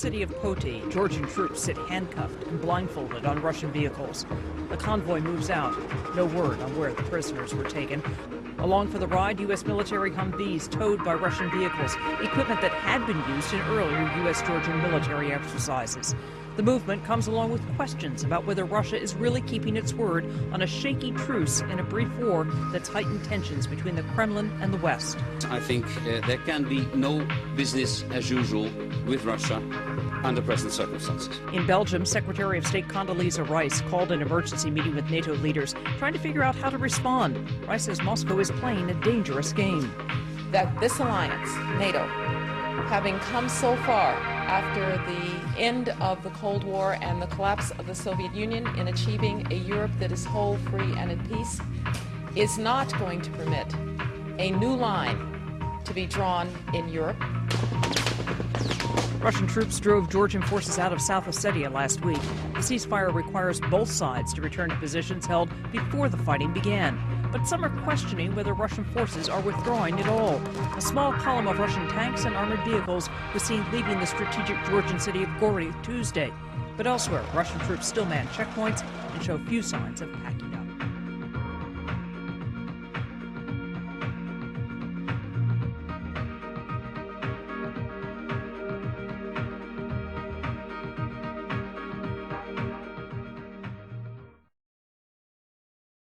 city of Poti, Georgian troops sit handcuffed and blindfolded on Russian vehicles. The convoy moves out. No word on where the prisoners were taken. Along for the ride, U.S. military Humvees towed by Russian vehicles, equipment that had been used in earlier U.S.-Georgian military exercises. The movement comes along with questions about whether Russia is really keeping its word on a shaky truce in a brief war that's heightened tensions between the Kremlin and the West. I think there can be no business as usual with Russia under present circumstances. In Belgium, Secretary of State Condoleezza Rice called an emergency meeting with NATO leaders, trying to figure out how to respond. Rice says Moscow is playing a dangerous game. That this alliance, NATO, having come so far after the end of the Cold War and the collapse of the Soviet Union in achieving a Europe that is whole, free, and at peace, is not going to permit a new line to be drawn in Europe. Russian troops drove Georgian forces out of South Ossetia last week. The ceasefire requires both sides to return to positions held before the fighting began. But some are questioning whether Russian forces are withdrawing at all. A small column of Russian tanks and armored vehicles was seen leaving the strategic Georgian city of Gori Tuesday. But elsewhere, Russian troops still man checkpoints and show few signs of packing